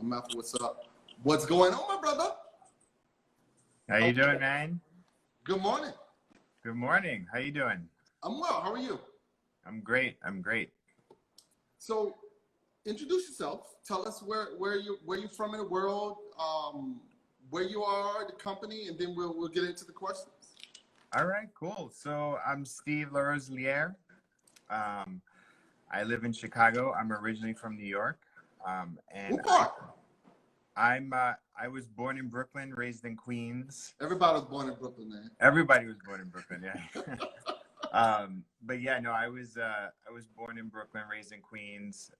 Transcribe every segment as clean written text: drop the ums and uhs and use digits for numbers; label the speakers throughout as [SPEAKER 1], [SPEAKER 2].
[SPEAKER 1] Matthew, what's up? What's going on, my brother?
[SPEAKER 2] How you doing, man?
[SPEAKER 1] Good morning.
[SPEAKER 2] Good morning. How you doing?
[SPEAKER 1] I'm well. How are you?
[SPEAKER 2] I'm great. I'm great.
[SPEAKER 1] So, introduce yourself. Tell us where you from in the world, where you are, the company, and then we'll get into the questions.
[SPEAKER 2] All right, cool. So I'm Steve Larosiliere. I live in Chicago. I'm originally from New York, and
[SPEAKER 1] What part?
[SPEAKER 2] I was born in Brooklyn, raised in Queens.
[SPEAKER 1] Everybody was born in Brooklyn, man.
[SPEAKER 2] Everybody was born in Brooklyn, yeah. But yeah, no, I was born in Brooklyn, raised in Queens.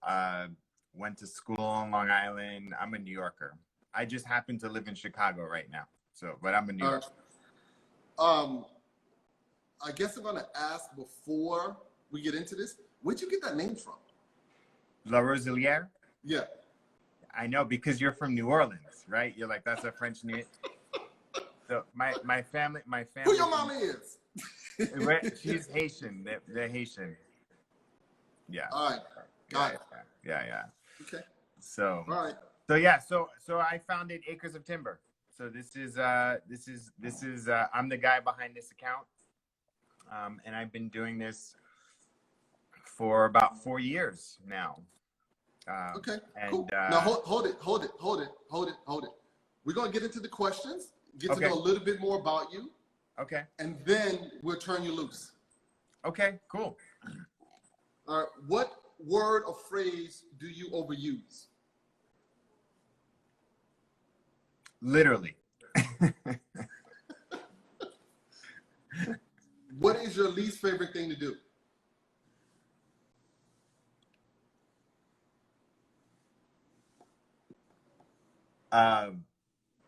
[SPEAKER 2] Went to school on Long Island. I'm a New Yorker. I just happen to live in Chicago right now. But I'm a New Yorker.
[SPEAKER 1] I guess I'm gonna ask before we get into this. Where'd you get that name from?
[SPEAKER 2] Larosiliere?
[SPEAKER 1] Yeah.
[SPEAKER 2] I know, because you're from New Orleans, right? You're like, that's a French name. So my family.
[SPEAKER 1] Who your mama is?
[SPEAKER 2] She's Haitian. They're Haitian. Yeah.
[SPEAKER 1] All right. Got it.
[SPEAKER 2] Yeah.
[SPEAKER 1] Okay.
[SPEAKER 2] So.
[SPEAKER 1] All right.
[SPEAKER 2] So yeah. So I founded Acres of Timber. So this is I'm the guy behind this account, and I've been doing this for about 4 years now.
[SPEAKER 1] Okay,
[SPEAKER 2] and,
[SPEAKER 1] cool. Now hold it. We're gonna get into the questions, get to know a little bit more about you.
[SPEAKER 2] Okay.
[SPEAKER 1] And then we'll turn you loose.
[SPEAKER 2] Okay, cool.
[SPEAKER 1] All right. What word or phrase do you overuse?
[SPEAKER 2] Literally.
[SPEAKER 1] What is your least favorite thing to do?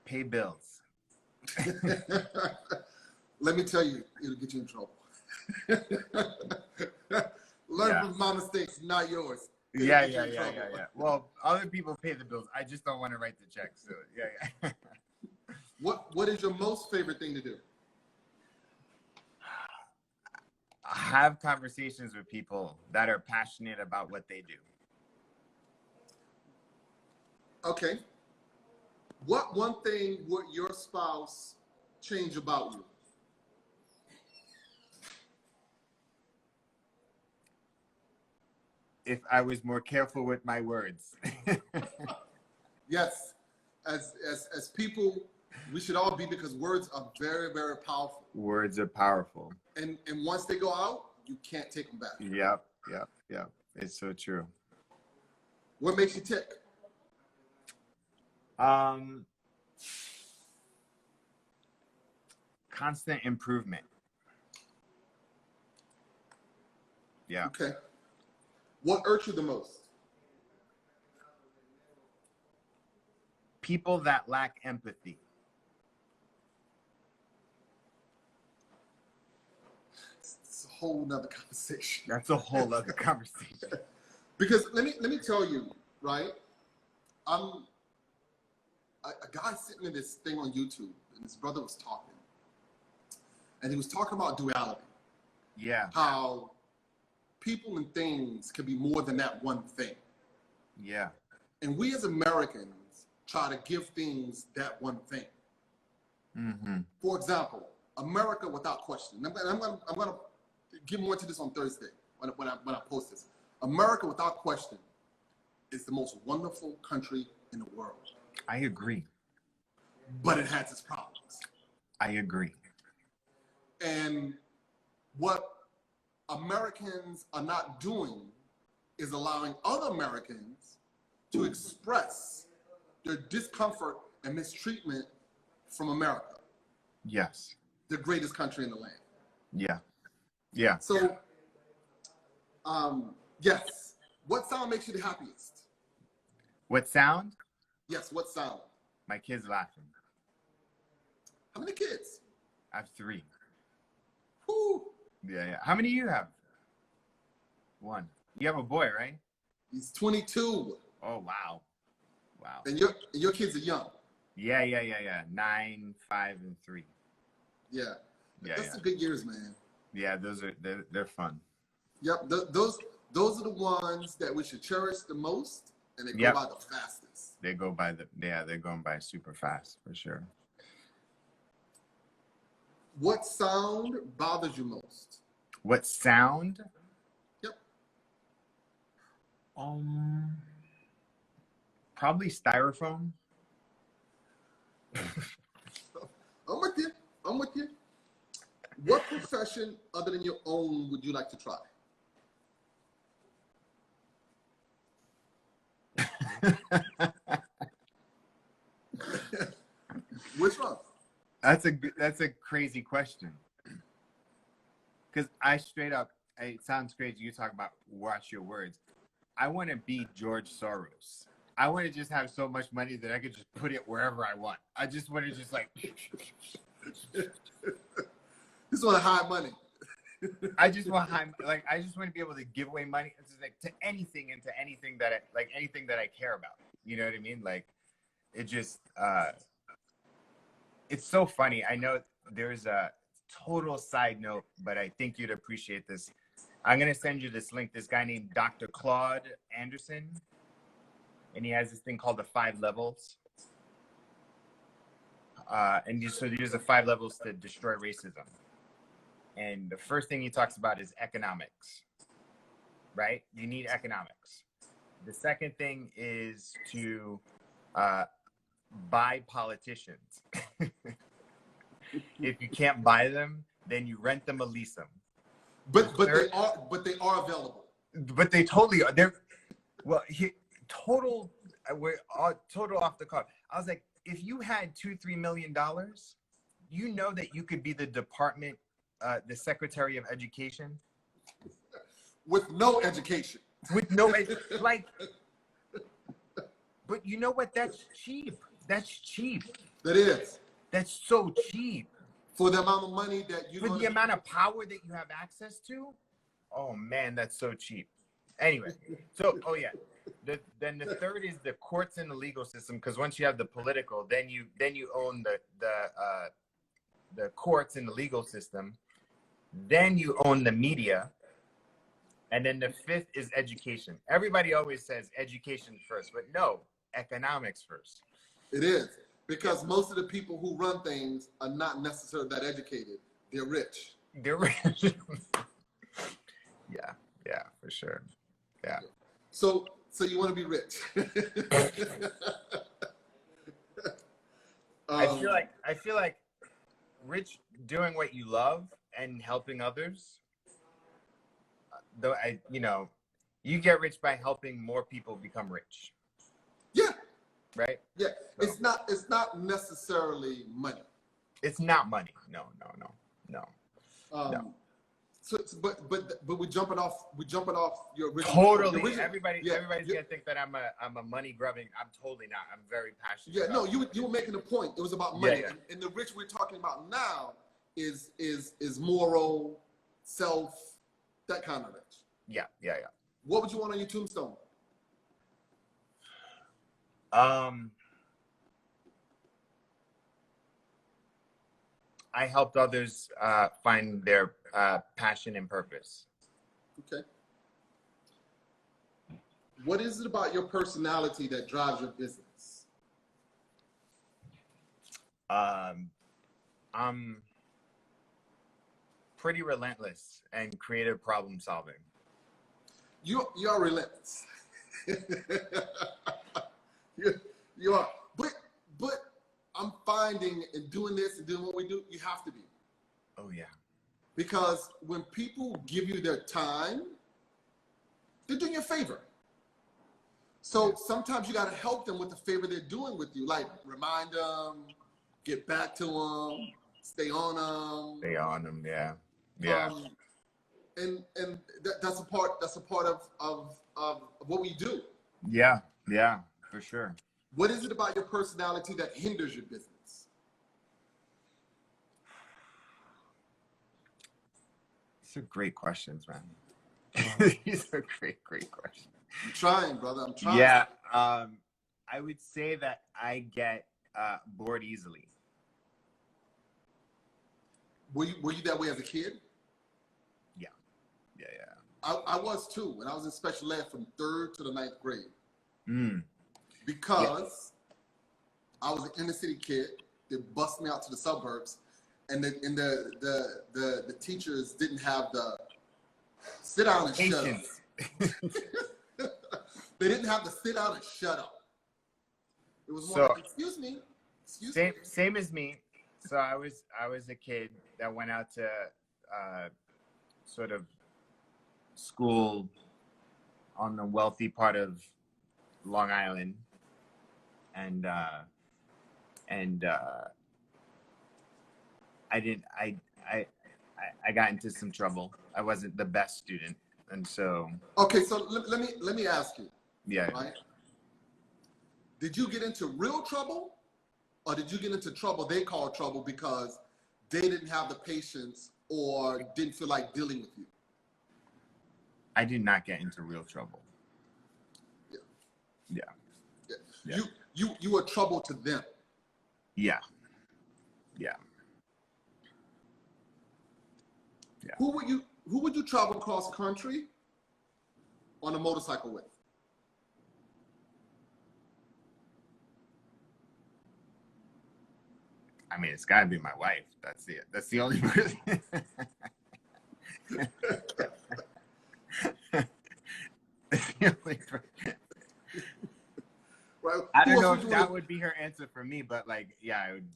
[SPEAKER 2] Pay bills.
[SPEAKER 1] Let me tell you, it'll get you in trouble. Learn from my mistakes, not yours.
[SPEAKER 2] Yeah. Well, other people pay the bills. I just don't want to write the check. So yeah.
[SPEAKER 1] What is your most favorite thing to do?
[SPEAKER 2] Have conversations with people that are passionate about what they do.
[SPEAKER 1] Okay. What one thing would your spouse change about you?
[SPEAKER 2] If I was more careful with my words.
[SPEAKER 1] Yes. As people, we should all be, because words are very, very powerful.
[SPEAKER 2] Words are powerful.
[SPEAKER 1] And once they go out, you can't take them back.
[SPEAKER 2] Yep. It's so true.
[SPEAKER 1] What makes you tick?
[SPEAKER 2] Constant improvement. Yeah.
[SPEAKER 1] Okay. What irks you the most?
[SPEAKER 2] People that lack empathy.
[SPEAKER 1] It's a whole nother conversation.
[SPEAKER 2] That's a whole other conversation.
[SPEAKER 1] Because let me tell you, right? I'm a guy sitting in this thing on YouTube, and his brother was talking. And he was talking about duality.
[SPEAKER 2] Yeah.
[SPEAKER 1] How people and things can be more than that one thing.
[SPEAKER 2] Yeah.
[SPEAKER 1] And we as Americans try to give things that one thing.
[SPEAKER 2] Mm-hmm.
[SPEAKER 1] For example, America without question. I'm gonna get more into this on Thursday when I post this. America without question is the most wonderful country in the world.
[SPEAKER 2] I agree.
[SPEAKER 1] But it has its problems.
[SPEAKER 2] I agree.
[SPEAKER 1] And what Americans are not doing is allowing other Americans to express their discomfort and mistreatment from America.
[SPEAKER 2] Yes.
[SPEAKER 1] The greatest country in the land.
[SPEAKER 2] Yeah. Yeah.
[SPEAKER 1] So, yes. What sound makes you the happiest?
[SPEAKER 2] What sound?
[SPEAKER 1] Yes, what sound?
[SPEAKER 2] My kids laughing.
[SPEAKER 1] How many kids?
[SPEAKER 2] I have 3.
[SPEAKER 1] Whew.
[SPEAKER 2] Yeah. How many do you have? 1. You have a boy, right?
[SPEAKER 1] He's 22.
[SPEAKER 2] Oh, wow.
[SPEAKER 1] And your kids are young.
[SPEAKER 2] Yeah. 9, 5, and 3.
[SPEAKER 1] Yeah. That's the good years, man.
[SPEAKER 2] Yeah, they're fun.
[SPEAKER 1] Yep. Those are the ones that we should cherish the most. and they go
[SPEAKER 2] Yep.
[SPEAKER 1] by the fastest.
[SPEAKER 2] They go by they're going by super fast for sure.
[SPEAKER 1] What sound bothers you most?
[SPEAKER 2] What sound?
[SPEAKER 1] Yep.
[SPEAKER 2] Probably styrofoam.
[SPEAKER 1] I'm with you. I'm with you. What profession other than your own would you like to try? Which one?
[SPEAKER 2] That's a crazy question. Because I straight up, it sounds crazy. You talk about watch your words. I want to be George Soros. I want to just have so much money that I could just put it wherever I want. I just want to just like.
[SPEAKER 1] Just want to hide money.
[SPEAKER 2] I just want to be able to give away money to anything and to anything that I care about. You know what I mean? Like, it just it's so funny. I know there's a total side note, but I think you'd appreciate this. I'm gonna send you this link. This guy named Dr. Claude Anderson, and he has this thing called the 5 levels. So there's the 5 levels to destroy racism. And the first thing he talks about is economics, right? You need economics. The second thing is to buy politicians. If you can't buy them, then you rent them or lease them.
[SPEAKER 1] But they are available.
[SPEAKER 2] But they totally are. They're total. We're total off the cuff. I was like, if you had $2-3 million, you know that you could be the the Secretary of Education
[SPEAKER 1] with no education.
[SPEAKER 2] With no but you know what? That's cheap. That's cheap.
[SPEAKER 1] That is.
[SPEAKER 2] That's so cheap.
[SPEAKER 1] For the amount of money that you.
[SPEAKER 2] For the amount of power that you have access to. Oh man, that's so cheap. Anyway, so then the third is the courts and the legal system, because once you have the political, then you own the courts and the legal system. Then you own the media. And then the 5th is education. Everybody always says education first, but no, economics first.
[SPEAKER 1] It is, because most of the people who run things are not necessarily that educated. They're rich.
[SPEAKER 2] They're rich. Yeah, for sure. Yeah.
[SPEAKER 1] So you want to be rich.
[SPEAKER 2] I feel like rich doing what you love and helping others. Though you get rich by helping more people become rich.
[SPEAKER 1] Yeah.
[SPEAKER 2] Right?
[SPEAKER 1] Yeah. So, it's not necessarily money.
[SPEAKER 2] It's not money. No.
[SPEAKER 1] No. So, but we're jumping off your original.
[SPEAKER 2] Totally. Everybody's gonna think that I'm a money grubbing. I'm totally not. I'm very passionate.
[SPEAKER 1] Yeah. No. You were making a point. It was about money,
[SPEAKER 2] Yeah.
[SPEAKER 1] And the rich we're talking about now is moral, self, that kind of rich.
[SPEAKER 2] Yeah.
[SPEAKER 1] What would you want on your tombstone?
[SPEAKER 2] I helped others find their passion and purpose.
[SPEAKER 1] Okay. What is it about your personality that drives your business?
[SPEAKER 2] I'm pretty relentless and creative problem solving.
[SPEAKER 1] You are relentless. you are. But I'm finding in doing this and doing what we do, you have to be.
[SPEAKER 2] Oh yeah.
[SPEAKER 1] Because when people give you their time, they're doing you a favor. So sometimes you got to help them with the favor they're doing with you, like remind them, get back to them, stay on them.
[SPEAKER 2] Stay on them, yeah.
[SPEAKER 1] And that's a part of what we do.
[SPEAKER 2] Yeah, for sure.
[SPEAKER 1] What is it about your personality that hinders your business?
[SPEAKER 2] These are great questions, man. These are great questions.
[SPEAKER 1] I'm trying, brother. I'm trying.
[SPEAKER 2] Yeah, I would say that I get bored easily.
[SPEAKER 1] Were you that way as a kid?
[SPEAKER 2] Yeah.
[SPEAKER 1] I was too. When I was in special ed from 3rd to the 9th grade.
[SPEAKER 2] Mm.
[SPEAKER 1] because I was an inner city kid. They bust me out to the suburbs, and the teachers didn't have the sit down and
[SPEAKER 2] Patience.
[SPEAKER 1] shut up. They didn't have the sit down and shut up. It was more
[SPEAKER 2] So,
[SPEAKER 1] like, excuse me.
[SPEAKER 2] Same as me. So I was a kid that went out to sort of school on the wealthy part of Long Island, and I got into some trouble. I wasn't the best student, and so
[SPEAKER 1] Okay, so let me ask you.
[SPEAKER 2] yeah.
[SPEAKER 1] Right? Did you get into real trouble, or did you get into trouble they called trouble because they didn't have the patience or didn't feel like dealing with you?
[SPEAKER 2] I did not get into real trouble.
[SPEAKER 1] Yeah.
[SPEAKER 2] Yeah.
[SPEAKER 1] Yeah. You were trouble to them.
[SPEAKER 2] Yeah. Yeah. Yeah.
[SPEAKER 1] Who would you travel cross country on a motorcycle with?
[SPEAKER 2] I mean, it's got to be my wife. That's the only person. That's the only person.
[SPEAKER 1] Right.
[SPEAKER 2] I don't know if that would be her answer for me, but like, yeah, I would.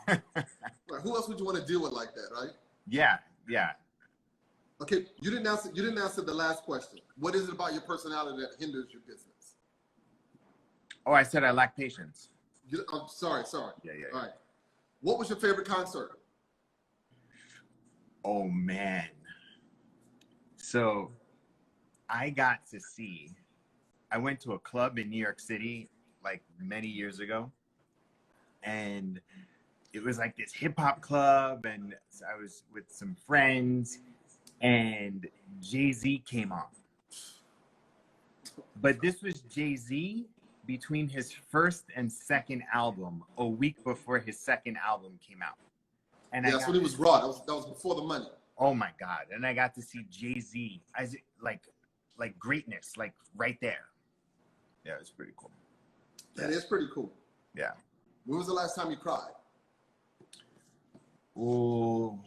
[SPEAKER 1] Right. Who else would you want to deal with like that, right?
[SPEAKER 2] Yeah, yeah.
[SPEAKER 1] Okay, you didn't answer the last question. What is it about your personality that hinders your business?
[SPEAKER 2] Oh, I said I lack patience.
[SPEAKER 1] I'm sorry.
[SPEAKER 2] Yeah.
[SPEAKER 1] All right. What was your favorite concert?
[SPEAKER 2] Oh man. So I went to a club in New York City like many years ago, and it was like this hip hop club, and I was with some friends, and Jay-Z came on. But this was Jay-Z between his first and second album, a week before his second album came out. And
[SPEAKER 1] that's when he was raw. That was before the money.
[SPEAKER 2] Oh my God. And I got to see Jay-Z as like greatness, like right there. Yeah, it was pretty cool.
[SPEAKER 1] That is pretty cool.
[SPEAKER 2] Yeah.
[SPEAKER 1] When was the last time you cried?
[SPEAKER 2] Oh.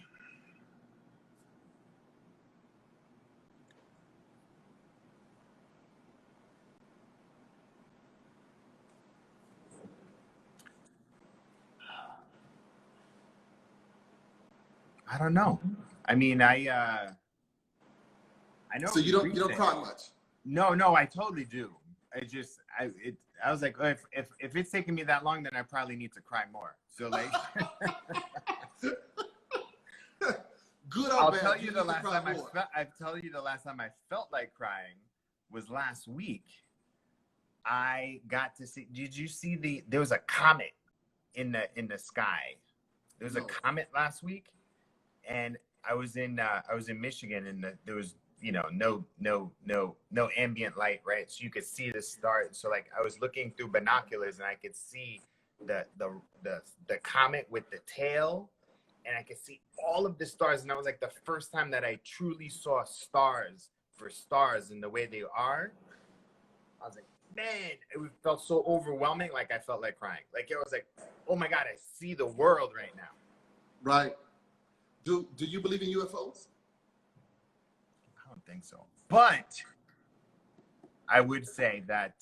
[SPEAKER 2] I don't know. I mean, I know.
[SPEAKER 1] So you don't cry much.
[SPEAKER 2] No, I totally do. I was like, if it's taking me that long, then I probably need to cry more. So like,
[SPEAKER 1] good or
[SPEAKER 2] I'll
[SPEAKER 1] bad,
[SPEAKER 2] tell you the last time I felt like crying was last week. I got to see. Did you see there was a comet in the sky? There was a comet last week, and I was in Michigan, and there was no ambient light, right? So you could see the stars. So like I was looking through binoculars, and I could see the comet with the tail, and I could see all of the stars. And that was like the first time that I truly saw stars for stars in the way they are. I was like, man, it felt so overwhelming. Like I felt like crying. Like it was like, oh my God, I see the world right now.
[SPEAKER 1] Right. Do you believe in UFOs?
[SPEAKER 2] I don't think so. But I would say that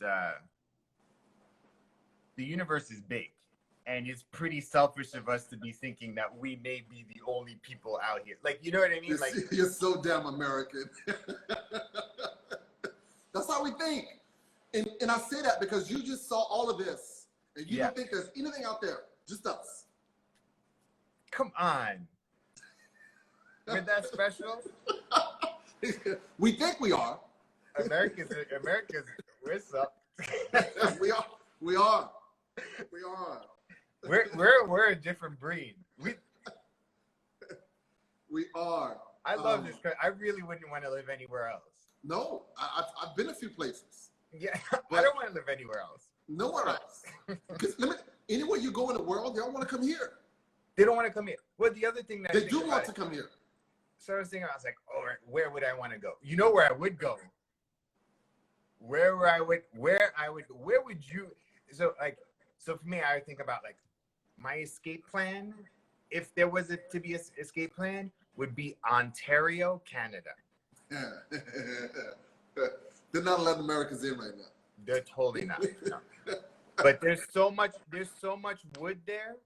[SPEAKER 2] the universe is big, and it's pretty selfish of us to be thinking that we may be the only people out here. Like, you know what I mean? Like,
[SPEAKER 1] you're so damn American. That's how we think. And I say that because you just saw all of this, and you don't think there's anything out there, just us.
[SPEAKER 2] Come on. We're that special?
[SPEAKER 1] We think we are.
[SPEAKER 2] Americans, what's up?
[SPEAKER 1] We are.
[SPEAKER 2] We're a different breed.
[SPEAKER 1] We are.
[SPEAKER 2] I love this country. I really wouldn't want to live anywhere else.
[SPEAKER 1] No, I've been a few places.
[SPEAKER 2] Yeah, I don't want to live anywhere else.
[SPEAKER 1] Nowhere else. Because anywhere you go in the world, they don't want to come here.
[SPEAKER 2] They don't want to come here. Well, the other thing that
[SPEAKER 1] they do want to come here.
[SPEAKER 2] So I was thinking, I was like, oh, where would I want to go? You know where I would go? where would you? So for me, I would think about like my escape plan. If there was to be an escape plan, would be Ontario, Canada.
[SPEAKER 1] They're not letting Americans in right now.
[SPEAKER 2] They're totally not. No. But there's so much wood there.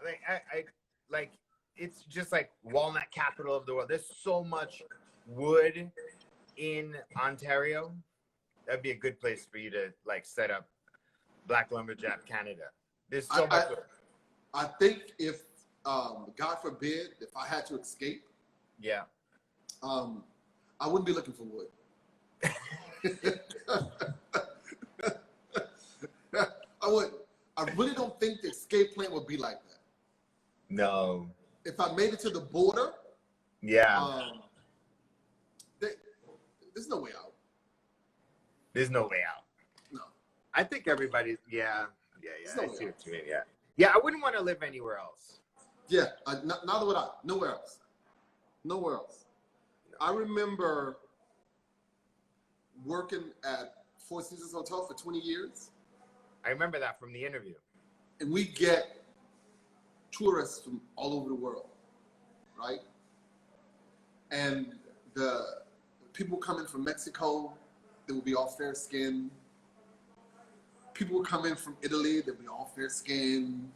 [SPEAKER 2] Like I like it's just like walnut capital of the world. There's so much wood in Ontario. That'd be a good place for you to like set up Blacklumberjack Canada. There's so much wood.
[SPEAKER 1] I think if God forbid, if I had to escape,
[SPEAKER 2] yeah,
[SPEAKER 1] I wouldn't be looking for wood. I wouldn't. I really don't think the escape plan would be like that.
[SPEAKER 2] No.
[SPEAKER 1] If I made it to the border,
[SPEAKER 2] yeah,
[SPEAKER 1] there's no way out.
[SPEAKER 2] There's no way out.
[SPEAKER 1] No.
[SPEAKER 2] I think everybody's yeah.
[SPEAKER 1] No
[SPEAKER 2] I see what you mean. Yeah. I wouldn't want to live anywhere else.
[SPEAKER 1] Yeah, neither would I. Nowhere else. Nowhere else. I remember working at Four Seasons Hotel for 20 years.
[SPEAKER 2] I remember that from the interview.
[SPEAKER 1] And we get tourists from all over the world, right? And the people coming from Mexico, they will be all fair skinned. People will come in from Italy, they'll be all fair skinned.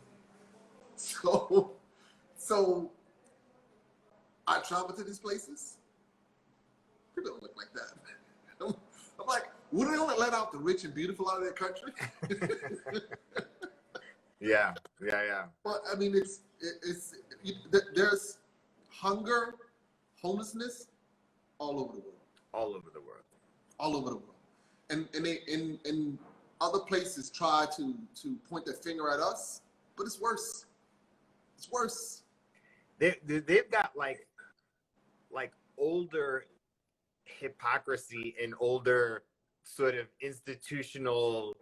[SPEAKER 1] So I travel to these places. People don't look like that. I'm like, would they only let out the rich and beautiful out of their country?
[SPEAKER 2] Yeah.
[SPEAKER 1] But I mean, there's hunger, homelessness all over the world.
[SPEAKER 2] All over the world.
[SPEAKER 1] All over the world. And they in other places try to point their finger at us, but it's worse. It's worse.
[SPEAKER 2] They've got like older hypocrisy and older sort of institutional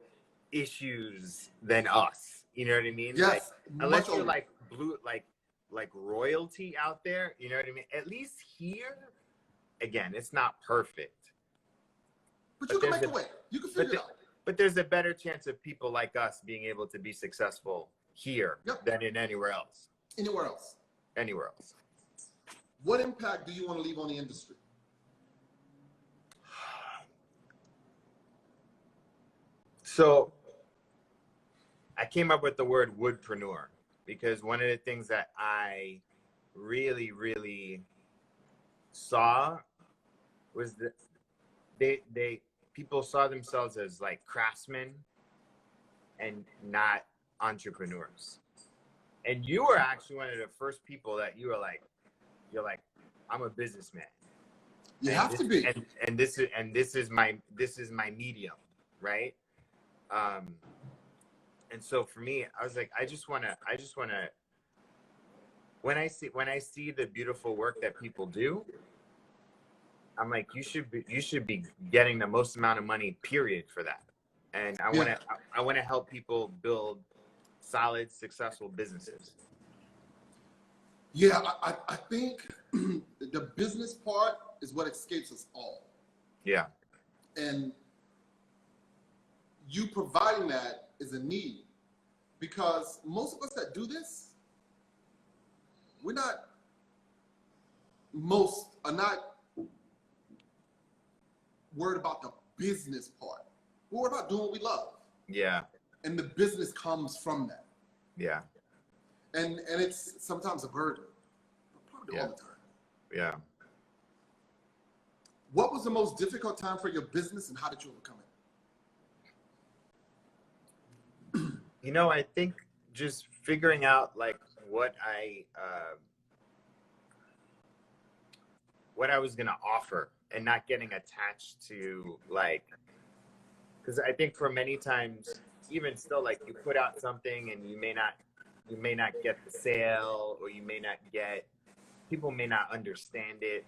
[SPEAKER 2] issues than us. You know what I mean?
[SPEAKER 1] Yes.
[SPEAKER 2] Like, unless you're
[SPEAKER 1] older.
[SPEAKER 2] like blue, like royalty out there. You know what I mean? At least here, again, it's not perfect.
[SPEAKER 1] But you can make a way. You can figure it out.
[SPEAKER 2] But there's a better chance of people like us being able to be successful here than in anywhere else.
[SPEAKER 1] Anywhere else.
[SPEAKER 2] Anywhere else.
[SPEAKER 1] What impact do you want to leave on the industry?
[SPEAKER 2] So I came up with the word woodpreneur because one of the things that I really, really saw was that people saw themselves as like craftsmen and not entrepreneurs. And you were actually one of the first people that you're like, I'm a businessman.
[SPEAKER 1] You have to be.
[SPEAKER 2] And this is my medium, right? And so for me, I was like, I just want to, when I see the beautiful work that people do, I'm like, you should be getting the most amount of money, period, for that. And I want to help people build solid, successful businesses.
[SPEAKER 1] Yeah, I think the business part is what escapes us all.
[SPEAKER 2] Yeah.
[SPEAKER 1] And you providing that is a need, because most of us that do this, most are not worried about the business part. We're worried about doing what we love.
[SPEAKER 2] Yeah.
[SPEAKER 1] And the business comes from that.
[SPEAKER 2] Yeah.
[SPEAKER 1] And it's sometimes a burden, but probably all the time.
[SPEAKER 2] Yeah.
[SPEAKER 1] What was the most difficult time for your business, and how did you overcome it?
[SPEAKER 2] You know, I think just figuring out like what I was going to offer and not getting attached to like, because I think for many times, even still, like you put out something and you may not get the sale, or people may not understand it.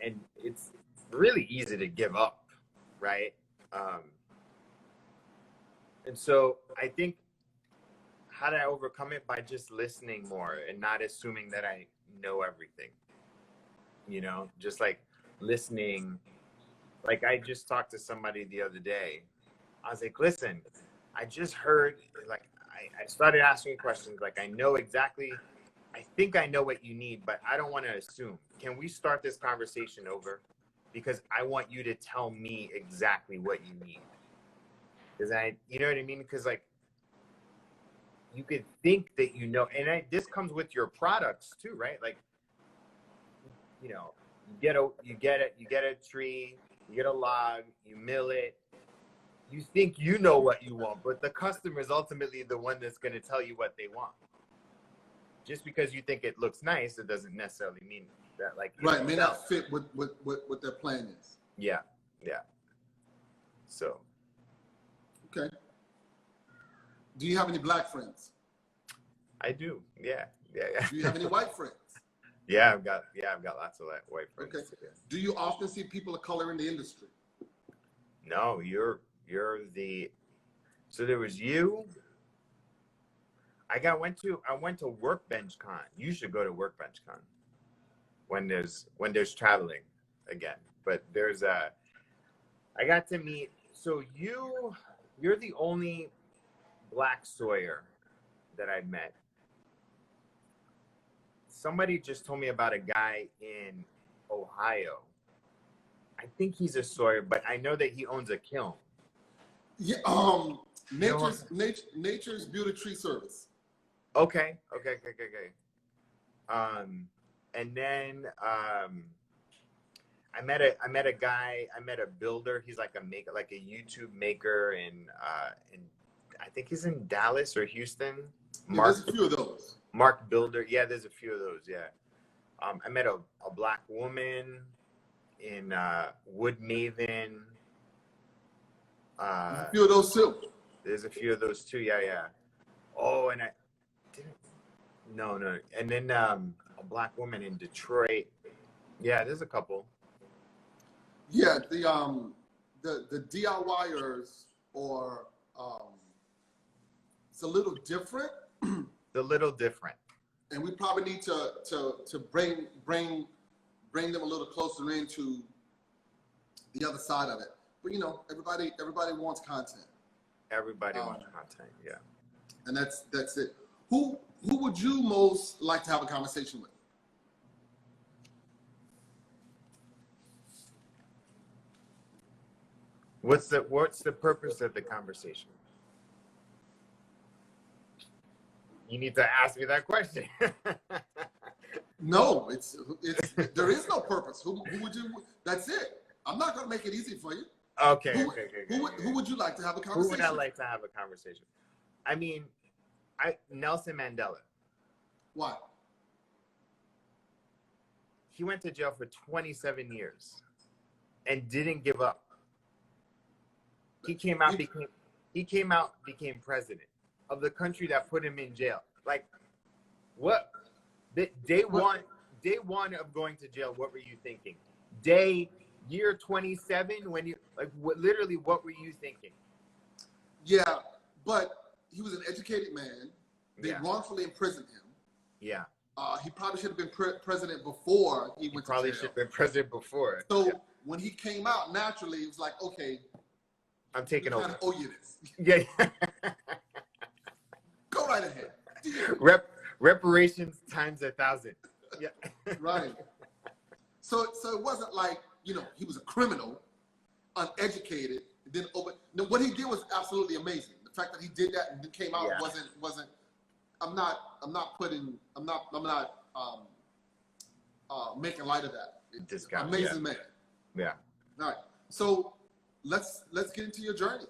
[SPEAKER 2] And it's really easy to give up, right? And so I think, how did I overcome it? By just listening more and not assuming that I know everything. You know, just like listening, Like I just talked to somebody the other day. I was like, listen, I just heard, like, I started asking questions. Like, I know exactly, I think I know what you need, but I don't want to assume. Can we start this conversation over? Because I want you to tell me exactly what you need. Because you know what I mean? Because like, you could think that you know, and this comes with your products too, right? Like, you know, you get a tree, you get a log, you mill it. You think you know what you want, but the customer is ultimately the one that's going to tell you what they want. Just because you think it looks nice, it doesn't necessarily mean that, like,
[SPEAKER 1] right, may not fit what their plan is.
[SPEAKER 2] Yeah, yeah. So,
[SPEAKER 1] okay. Do you have any black friends?
[SPEAKER 2] I do. Yeah.
[SPEAKER 1] Do you have any white friends?
[SPEAKER 2] Yeah, I've got lots of white friends.
[SPEAKER 1] Okay.
[SPEAKER 2] Yeah.
[SPEAKER 1] Do you often see people of color in the industry?
[SPEAKER 2] No, you're the. So there was you. I went to Workbench Con. You should go to Workbench Con when there's traveling again. But I got to meet. So you're the only black sawyer that I've met. Somebody just told me about a guy in Ohio. I think he's a sawyer, but I know that he owns a kiln.
[SPEAKER 1] Yeah, Nature's Beauty Tree Service.
[SPEAKER 2] Okay. And then I met a guy. I met a builder. He's like a YouTube maker, and I think he's in Dallas or Houston.
[SPEAKER 1] Yeah, there's a few of those.
[SPEAKER 2] Mark Builder. Yeah, there's a few of those. Yeah. I met a black woman in Wood Maven.
[SPEAKER 1] There's a few of those too.
[SPEAKER 2] There's a few of those too. Yeah. Oh, and I didn't. No. And then a black woman in Detroit. Yeah, there's a couple.
[SPEAKER 1] Yeah, the DIYers or it's a little different.
[SPEAKER 2] A little different.
[SPEAKER 1] And we probably need to bring them a little closer into the other side of it. But you know, everybody wants content.
[SPEAKER 2] Everybody wants content, yeah.
[SPEAKER 1] And that's it. Who would you most like to have a conversation with?
[SPEAKER 2] What's the purpose of the conversation? You need to ask me that question.
[SPEAKER 1] No, it's there is no purpose. Who would you? That's it. I'm not going to make it easy for you.
[SPEAKER 2] Okay.
[SPEAKER 1] Who would you like to have a conversation?
[SPEAKER 2] Who would I like to have a conversation? I mean, Nelson Mandela.
[SPEAKER 1] Why?
[SPEAKER 2] He went to jail for 27 years and didn't give up. He came out, became president of the country that put him in jail. Like, what? Day one of going to jail, what were you thinking? Year 27, when you literally, what were you thinking?
[SPEAKER 1] Yeah, but he was an educated man. They wrongfully imprisoned him.
[SPEAKER 2] Yeah.
[SPEAKER 1] He probably should have been president before he went to jail.
[SPEAKER 2] Probably should have been president before.
[SPEAKER 1] So when he came out, naturally, it was like, okay,
[SPEAKER 2] I'm taking over.
[SPEAKER 1] I kind of owe you this.
[SPEAKER 2] Yeah.
[SPEAKER 1] Go right ahead.
[SPEAKER 2] Reparations times 1,000. Yeah.
[SPEAKER 1] Right. So it wasn't like, you know, he was a criminal, uneducated, and then no, what he did was absolutely amazing. The fact that he did that and then came out wasn't. I'm not making light of that. Amazing man.
[SPEAKER 2] Yeah.
[SPEAKER 1] All right. So let's get into your journey.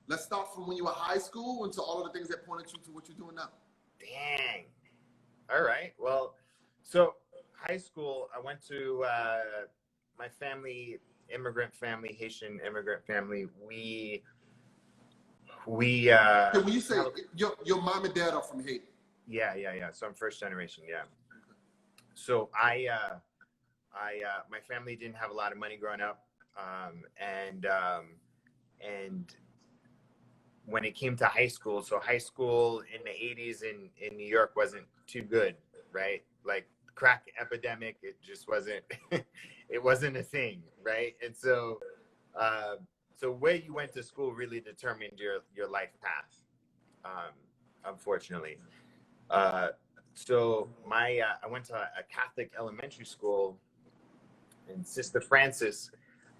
[SPEAKER 1] Let's start from when you were high school into all of the things that pointed you to what you're doing now.
[SPEAKER 2] Dang. All right. Well, so high school, I went to my family, Haitian immigrant family. We
[SPEAKER 1] when you say your mom and dad are from Haiti.
[SPEAKER 2] Yeah. So I'm first generation. Yeah. So my family didn't have a lot of money growing up, and when it came to high school, so high school in the 80s in New York wasn't too good, right? Like crack epidemic. It just wasn't, it wasn't a thing, right? And so, so where you went to school really determined your life path, unfortunately. So I went to a Catholic elementary school, and Sister Francis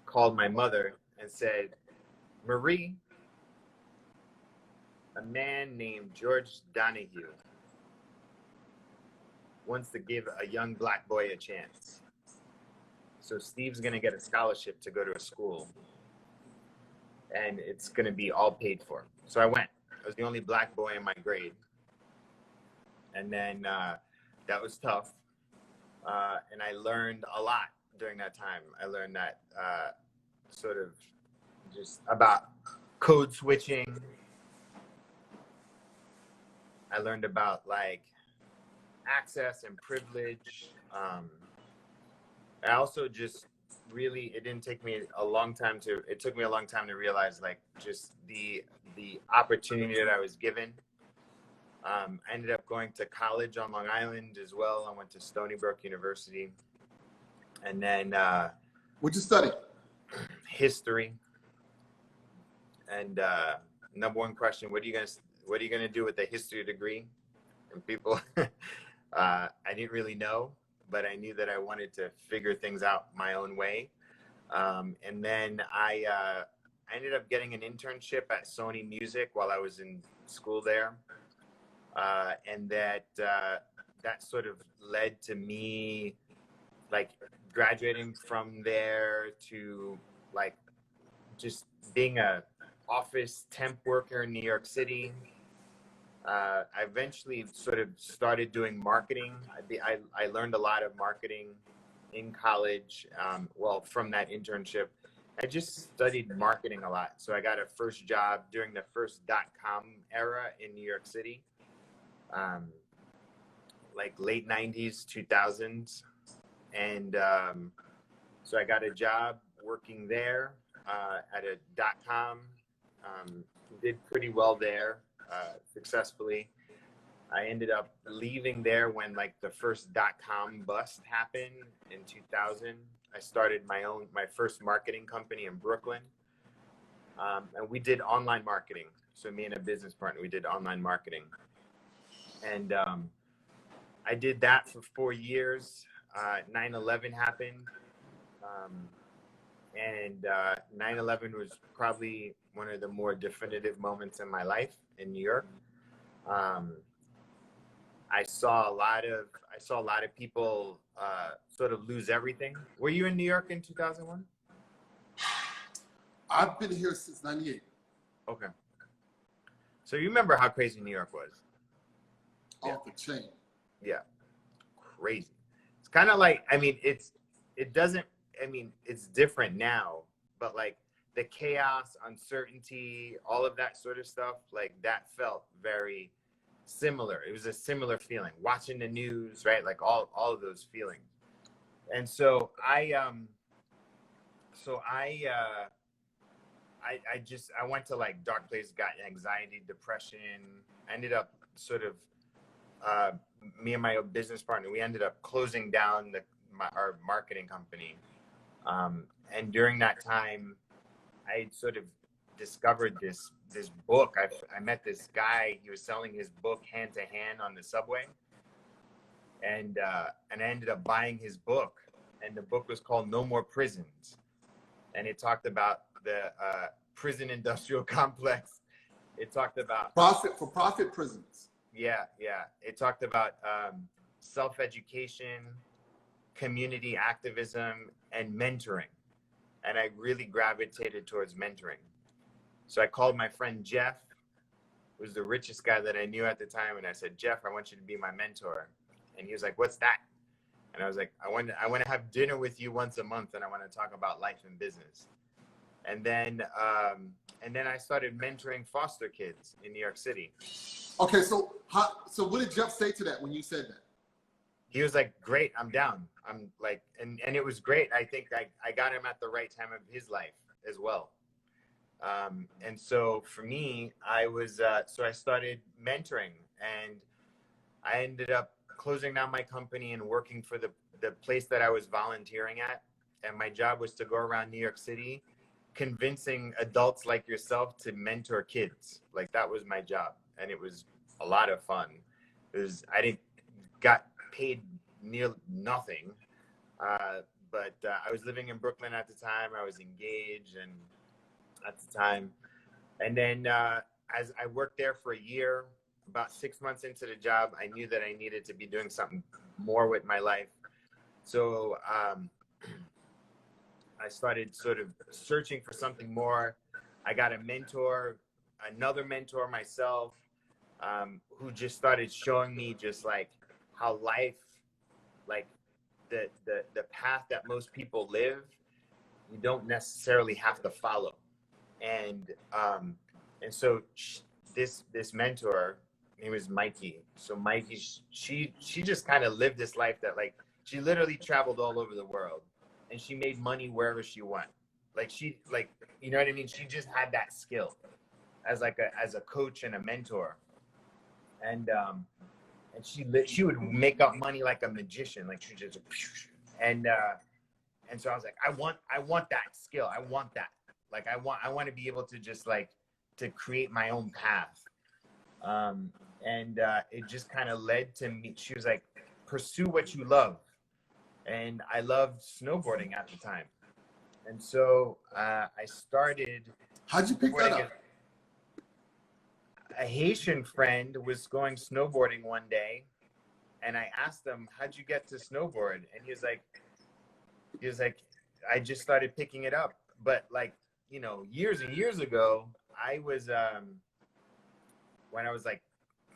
[SPEAKER 2] called my mother and said, Marie, a man named George Donahue wants to give a young black boy a chance. So Steve's going to get a scholarship to go to a school, and it's going to be all paid for. So I went. I was the only black boy in my grade. And then that was tough. And I learned a lot during that time. I learned that sort of just about code switching. I learned about like access and privilege. I also just really, it took me a long time to realize like just the opportunity that I was given. I ended up going to college on Long Island as well. I went to Stony Brook University. And then
[SPEAKER 1] what'd you study?
[SPEAKER 2] History. And number one question, what are you gonna do with a history degree? And people I didn't really know, but I knew that I wanted to figure things out my own way. And then I ended up getting an internship at Sony Music while I was in school there. And that sort of led to me like graduating from there to like just being a office temp worker in New York City. I eventually sort of started doing marketing. I learned a lot of marketing in college. Well, from that internship, I just studied marketing a lot. So I got a first job during the first .com era in New York City. Like late 90s, 2000s. And so I got a job working there at a .com. Did pretty well there, successfully. I ended up leaving there when like the first .com bust happened in 2000. I started my first marketing company in Brooklyn. And we did online marketing. So me and a business partner, we did online marketing. And I did that for 4 years. 9/11 happened. And 9/11 was probably one of the more definitive moments in my life in New York. I saw a lot of people sort of lose everything. Were you in New York in 2001?
[SPEAKER 1] I've been here since '98.
[SPEAKER 2] Okay. So you remember how crazy New York was?
[SPEAKER 1] Off the chain.
[SPEAKER 2] Yeah. Crazy. It's kind of like, I mean, it's different now, but like the chaos, uncertainty, all of that sort of stuff, like that felt very similar. It was a similar feeling watching the news, right? Like all of those feelings. And so I went to like dark places, got anxiety, depression. I ended up sort of, me and my business partner, we ended up closing down our marketing company. And during that time, I sort of discovered this book. I met this guy. He was selling his book hand to hand on the subway, and I ended up buying his book. And the book was called No More Prisons, and it talked about the prison industrial complex. It talked about
[SPEAKER 1] for-profit prisons.
[SPEAKER 2] Yeah. It talked about self-education, community activism, and mentoring. And I really gravitated towards mentoring. So I called my friend Jeff, who was the richest guy that I knew at the time. And I said, Jeff, I want you to be my mentor. And he was like, what's that? And I was like, I want to have dinner with you once a month. And I want to talk about life and business. And then I started mentoring foster kids in New York City.
[SPEAKER 1] Okay, so what did Jeff say to that when you said that?
[SPEAKER 2] He was like, great, I'm down. I'm like, and it was great. I think I got him at the right time of his life as well. And so for me, I was, so I started mentoring, and I ended up closing down my company and working for the place that I was volunteering at. And my job was to go around New York City convincing adults like yourself to mentor kids. Like, that was my job. And it was a lot of fun. I didn't got paid near nothing. But I was living in Brooklyn at the time. I was engaged and at the time. And then as I worked there for a year, about 6 months into the job, I knew that I needed to be doing something more with my life. So I started sort of searching for something more. I got a mentor, another mentor myself, who just started showing me just like how life, like the path that most people live, you don't necessarily have to follow. And so this mentor, name was Mikey. So Mikey, she just kind of lived this life that, like, she literally traveled all over the world and she made money wherever she went. Like, you know what I mean? She just had that skill as a coach and a mentor. And she would make up money like a magician. Like, she just, and so I was like, I want that skill. I want that. Like, I want to be able to just like to create my own path. And it just kind of led to me. She was like, pursue what you love. And I loved snowboarding at the time. And so I started.
[SPEAKER 1] How'd you pick that up?
[SPEAKER 2] A Haitian friend was going snowboarding one day, and I asked him, how'd you get to snowboard? And he was like, I just started picking it up. But like, you know, years and years ago, I was, when I was like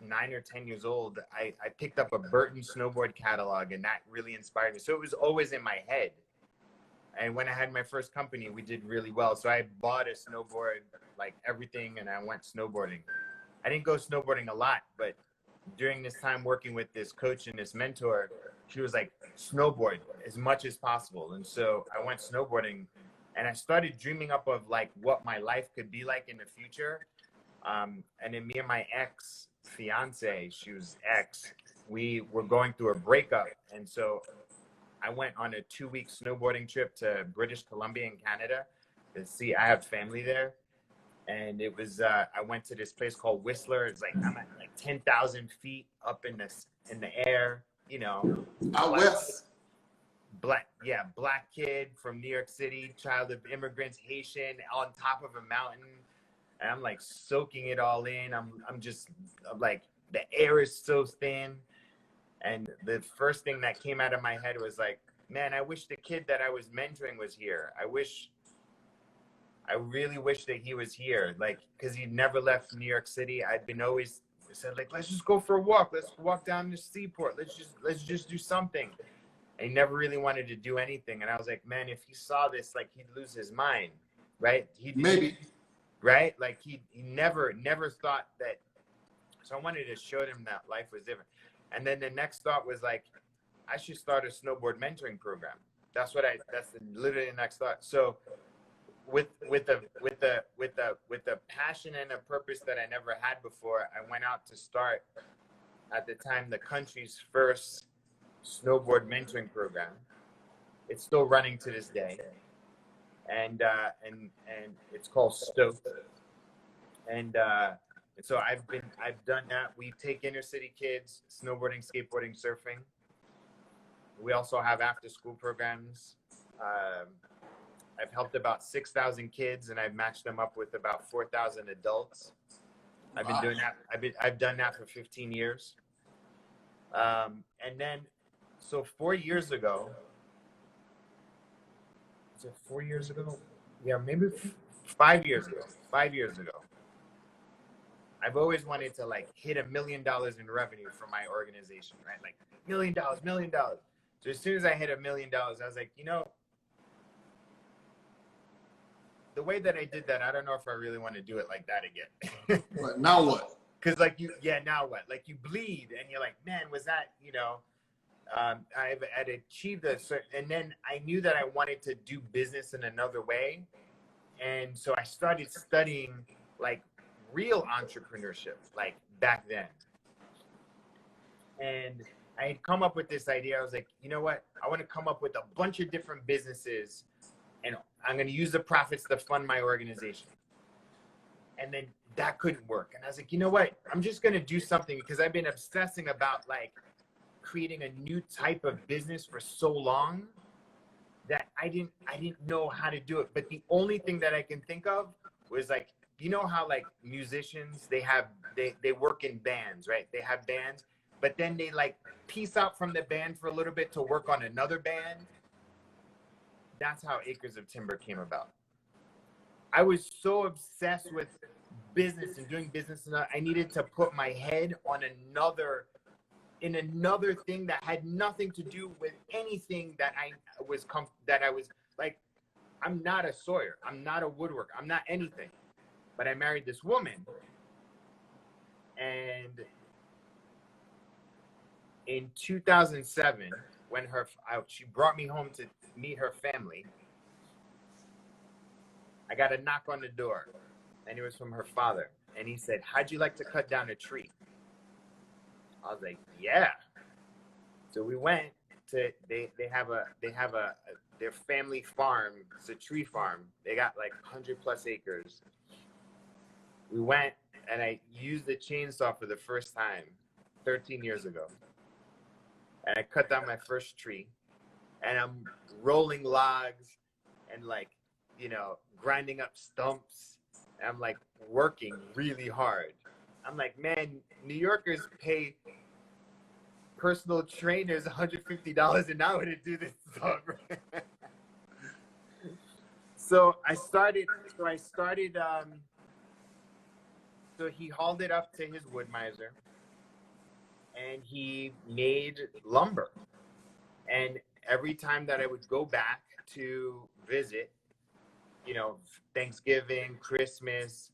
[SPEAKER 2] 9 or 10 years old, I picked up a Burton snowboard catalog, and that really inspired me. So it was always in my head. And when I had my first company, we did really well. So I bought a snowboard, like everything, and I went snowboarding. I didn't go snowboarding a lot, but during this time working with this coach and this mentor, she was like, snowboard as much as possible. And so I went snowboarding, and I started dreaming up of like what my life could be like in the future. And then me and my ex-fiance, she was ex, we were going through a breakup. And so I went on a 2-week snowboarding trip to British Columbia in Canada to see, I have family there. And it was, I went to this place called Whistler. It's like, I'm at like 10,000 feet up in the air, you know.
[SPEAKER 1] Out west.
[SPEAKER 2] Black kid from New York City, child of immigrants, Haitian, on top of a mountain. And I'm like soaking it all in. I'm like, the air is so thin. And the first thing that came out of my head was like, man, I wish the kid that I was mentoring was here. I really wish that he was here, like, because he never left New York City. I'd been always said, like, let's just go for a walk. Let's walk down the seaport. Let's just do something. And he never really wanted to do anything. And I was like, man, if he saw this, like, he'd lose his mind, right?
[SPEAKER 1] Maybe.
[SPEAKER 2] Right? Like, he never thought that. So I wanted to show him that life was different. And then the next thought was like, I should start a snowboard mentoring program. That's literally the next thought. So with the passion and a purpose that I never had before, I went out to start, at the time, the country's first snowboard mentoring program. It's still running to this day, and it's called Stoke. And so I've done that. We take inner city kids snowboarding, skateboarding, surfing. We also have after school programs. I've helped about 6,000 kids, and I've matched them up with about 4,000 adults. I've been doing that. I've done that for 15 years. And then, so 4 years ago, is it 4 years ago? Yeah, maybe 5 years ago. 5 years ago. I've always wanted to like hit $1 million in revenue for my organization, right? Like $1 million. So as soon as I hit $1 million, I was like, you know, the way that I did that, I don't know if I really want to do it like that again.
[SPEAKER 1] But now what?
[SPEAKER 2] Because like now what? Like you bleed and you're like, man, was that, you know, I'd achieved a certain, and then I knew that I wanted to do business in another way. And so I started studying like real entrepreneurship, like back then. And I had come up with this idea. I was like, you know what? I want to come up with a bunch of different businesses, and I'm going to use the profits to fund my organization. And then that couldn't work. And I was like, you know what? I'm just going to do something, because I've been obsessing about like creating a new type of business for so long that I didn't know how to do it. But the only thing that I can think of was like, you know how like musicians, they work in bands, right? They have bands, but then they like piece out from the band for a little bit to work on another band. That's how Acres of Timber came about. I was so obsessed with business and doing business, and I needed to put my head on another thing that had nothing to do with anything that I was like. I'm not a sawyer. I'm not a woodworker. I'm not anything. But I married this woman, and in 2007, when she brought me home to meet her family, I got a knock on the door, and it was from her father. And he said, "How'd you like to cut down a tree?" I was like, "Yeah." So we went to they have their family farm. It's a tree farm. They got like 100+ acres. We went, and I used the chainsaw for the first time 13 years ago. And I cut down my first tree, and I'm rolling logs and like, grinding up stumps. And I'm like working really hard. I'm like, man, New Yorkers pay personal trainers $150 an hour to do this stuff. So he hauled it up to his wood miser, and he made lumber. And every time that I would go back to visit, Thanksgiving, Christmas,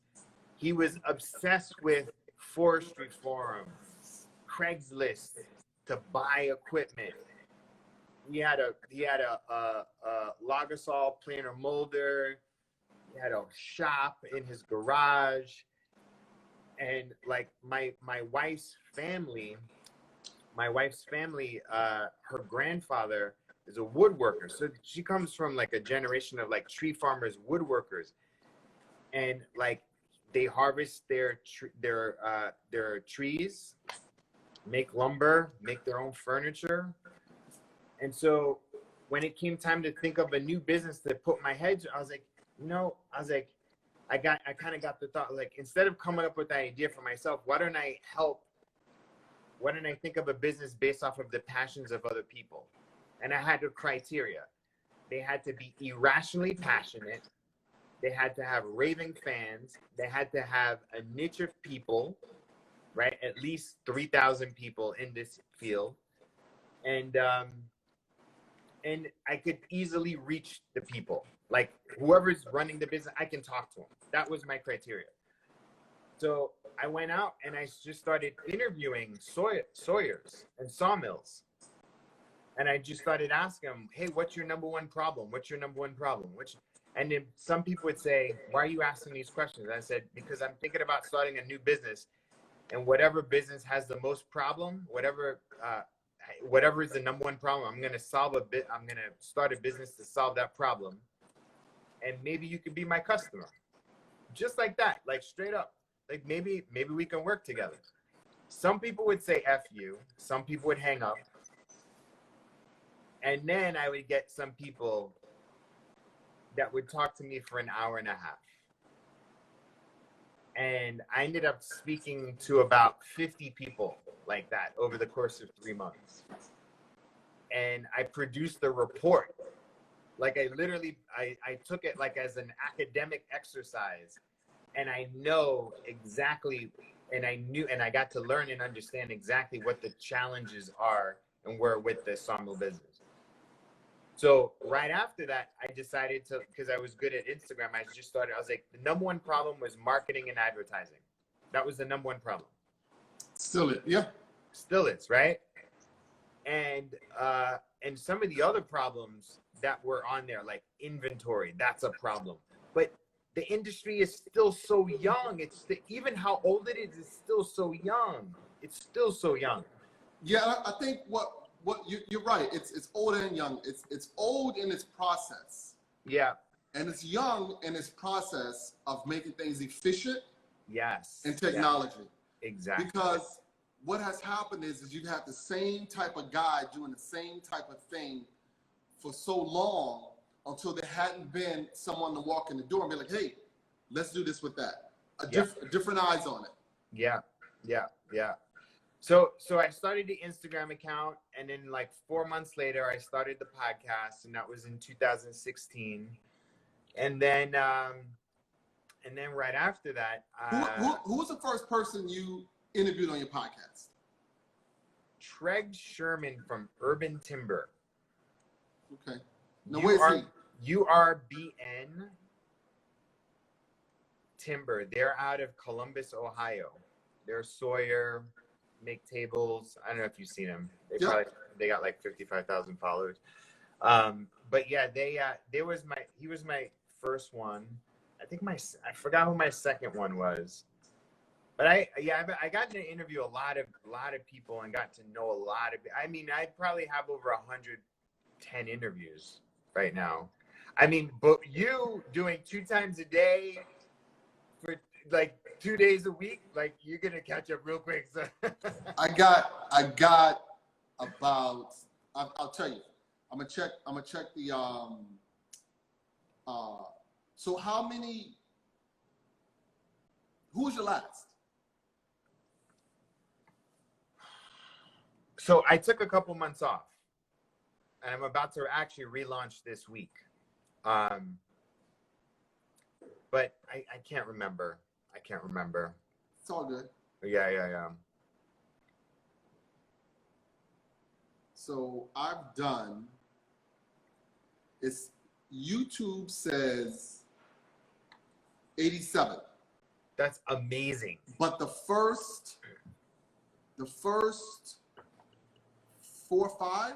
[SPEAKER 2] he was obsessed with forestry forums, Craigslist to buy equipment. He had a Larosiliere planer molder. He had a shop in his garage. And like my wife's family, her grandfather is a woodworker. So she comes from like a generation of like tree farmers, woodworkers. And like they harvest their trees, make lumber, make their own furniture. And so when it came time to think of a new business to put my head to, I was like, I kind of got the thought, like, instead of coming up with the idea for myself, why don't I think of a business based off of the passions of other people? And I had a criteria. They had to be irrationally passionate. They had to have raving fans. They had to have a niche of people, right? At least 3,000 people in this field. And I could easily reach the people. Like whoever's running the business, I can talk to them. That was my criteria. So I went out and I just started interviewing sawyers and sawmills. And I just started asking them, hey, what's your number one problem? What's your number one problem? And then some people would say, why are you asking these questions? And I said, because I'm thinking about starting a new business, and whatever business has the most problem, whatever is the number one problem, I'm going to start a business to solve that problem. And maybe you could be my customer. Just like that, like straight up. Like maybe we can work together. Some people would say F you. Some people would hang up. And then I would get some people that would talk to me for an hour and a half. And I ended up speaking to about 50 people like that over the course of 3 months. And I produced a report. Like I took it like as an academic exercise, and I know exactly, and I got to learn and understand exactly what the challenges are and were with the sawmill business. So right after that, I decided to, because I was good at Instagram, I was like, the number one problem was marketing and advertising. That was the number one problem.
[SPEAKER 1] Still it, yeah.
[SPEAKER 2] Still is, right? And some of the other problems that were on there, like inventory, that's a problem. But the industry is still so young. Even how old it is still so young. It's still so young.
[SPEAKER 1] Yeah, I think you're right. It's old and young. It's old in its process,
[SPEAKER 2] Yeah.
[SPEAKER 1] and it's young in its process of making things efficient
[SPEAKER 2] Yes.
[SPEAKER 1] and technology.
[SPEAKER 2] Yeah. Exactly.
[SPEAKER 1] Because what has happened is you've had the same type of guy doing the same type of thing for so long until there hadn't been someone to walk in the door and be like, hey, let's do this with that. Different eyes on it.
[SPEAKER 2] Yeah. Yeah. Yeah. So I started the Instagram account, and then like 4 months later, I started the podcast, and that was in 2016. And then right after that,
[SPEAKER 1] who was the first person you interviewed on your podcast?
[SPEAKER 2] Treg Sherman from Urban Timber.
[SPEAKER 1] Okay. Now, where's he?
[SPEAKER 2] URBN Timber. They're out of Columbus, Ohio. They're Sawyer, make tables. I don't know if you've seen them. They got like 55,000 followers. But yeah, he was my first one. I forgot who my second one was. But I got to interview a lot of people and got to know a lot of. I mean, I probably have over 110 interviews right now. I mean, but you doing 2 times a day for like 2 days a week, like you're gonna catch up real quick. So.
[SPEAKER 1] I got about. I'll tell you. I'm gonna check the. So how many? Who was your last?
[SPEAKER 2] So I took a couple months off, and I'm about to actually relaunch this week. But I can't remember.
[SPEAKER 1] It's all good.
[SPEAKER 2] Yeah.
[SPEAKER 1] So I've done. It's YouTube says 87.
[SPEAKER 2] That's amazing.
[SPEAKER 1] But the first 4 or 5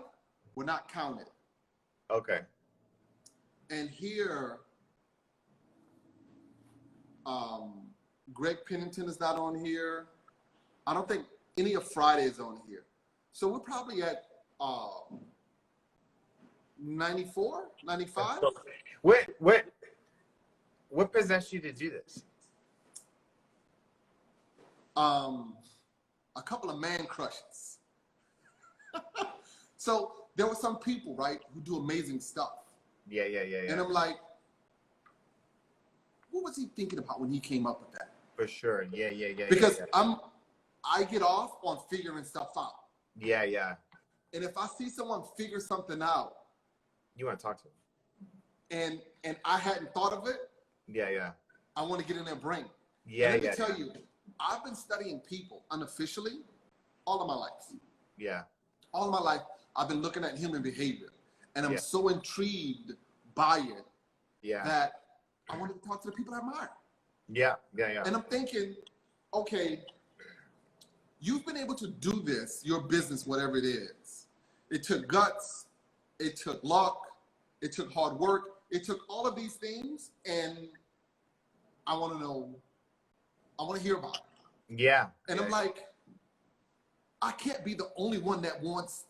[SPEAKER 1] were not counted.
[SPEAKER 2] Okay.
[SPEAKER 1] And here, Greg Pennington is not on here. I don't think any of Friday is on here. So we're probably at 94, 95.
[SPEAKER 2] What possessed you to do this?
[SPEAKER 1] A couple of man crushes. So there were some people, right, who do amazing stuff.
[SPEAKER 2] Yeah.
[SPEAKER 1] And I'm like, what was he thinking about when he came up with that?
[SPEAKER 2] For sure. Yeah.
[SPEAKER 1] Because I get off on figuring stuff out.
[SPEAKER 2] Yeah.
[SPEAKER 1] And if I see someone figure something out,
[SPEAKER 2] you want to talk to them.
[SPEAKER 1] And I hadn't thought of it.
[SPEAKER 2] Yeah.
[SPEAKER 1] I want to get in their brain.
[SPEAKER 2] Yeah.
[SPEAKER 1] And let me tell you, I've been studying people unofficially all of my life.
[SPEAKER 2] Yeah.
[SPEAKER 1] All of my life, I've been looking at human behavior, and I'm so intrigued by it that I wanted to talk to the people I admire. Yeah. And I'm thinking, okay, you've been able to do this, your business, whatever it is. It took guts, it took luck, it took hard work, it took all of these things, and I want to know, I want to hear about it.
[SPEAKER 2] Yeah.
[SPEAKER 1] And I'm like, I can't be the only one that wants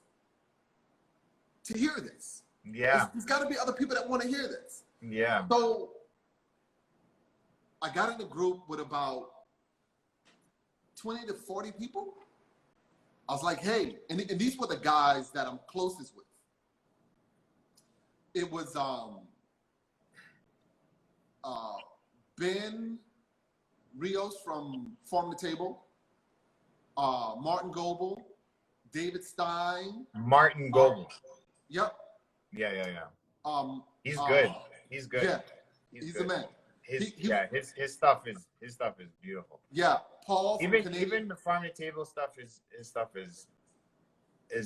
[SPEAKER 1] to hear this.
[SPEAKER 2] Yeah.
[SPEAKER 1] There's got to be other people that want to hear this.
[SPEAKER 2] Yeah.
[SPEAKER 1] So I got in a group with about 20 to 40 people. I was like, hey, and these were the guys that I'm closest with. It was Ben Rios from Farm to Table, Martin Goebel, David Stein.
[SPEAKER 2] Martin Goebel.
[SPEAKER 1] Yep.
[SPEAKER 2] Yeah. He's good. He's good.
[SPEAKER 1] Yeah. He's the man.
[SPEAKER 2] His stuff is beautiful.
[SPEAKER 1] Yeah. Paul.
[SPEAKER 2] Even the Farm to Table stuff is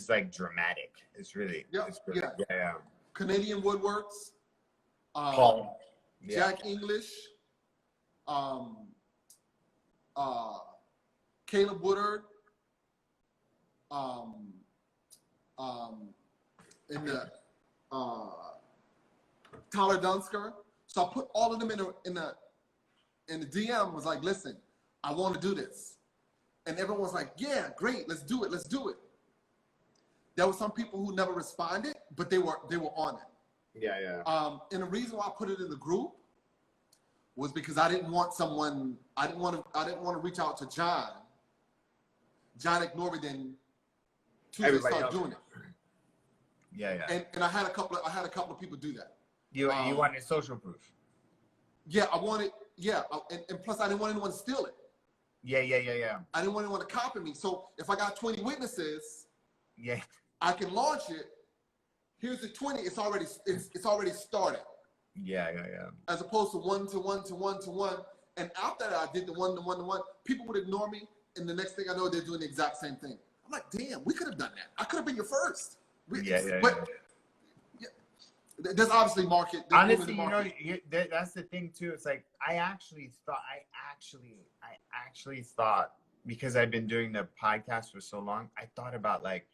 [SPEAKER 2] like dramatic. It's really. Yeah.
[SPEAKER 1] Canadian Woodworks.
[SPEAKER 2] Paul.
[SPEAKER 1] Jack English. Caleb Woodard. And Tyler Dunsker. So I put all of them in the DM. Was like, listen, I want to do this, and everyone was like, yeah, great, let's do it. There were some people who never responded, but they were on it.
[SPEAKER 2] Yeah, yeah.
[SPEAKER 1] And the reason why I put it in the group was because I didn't want to reach out to John. John ignored me, then Tuesday started doing it.
[SPEAKER 2] Yeah, yeah.
[SPEAKER 1] And I had a couple of people do that.
[SPEAKER 2] You wanted social proof.
[SPEAKER 1] Yeah, I wanted. Yeah, and plus I didn't want anyone to steal it.
[SPEAKER 2] Yeah.
[SPEAKER 1] I didn't want anyone to copy me. So if I got 20 witnesses,
[SPEAKER 2] yeah,
[SPEAKER 1] I can launch it. Here's the 20. It's already started.
[SPEAKER 2] Yeah.
[SPEAKER 1] As opposed to one to one. And after that, I did the one to one. People would ignore me, and the next thing I know, they're doing the exact same thing. I'm like, damn, we could have done that. I could have been your first. But there's obviously market.
[SPEAKER 2] Honestly, that's the thing too. It's like I actually thought because I've been doing the podcast for so long, I thought about like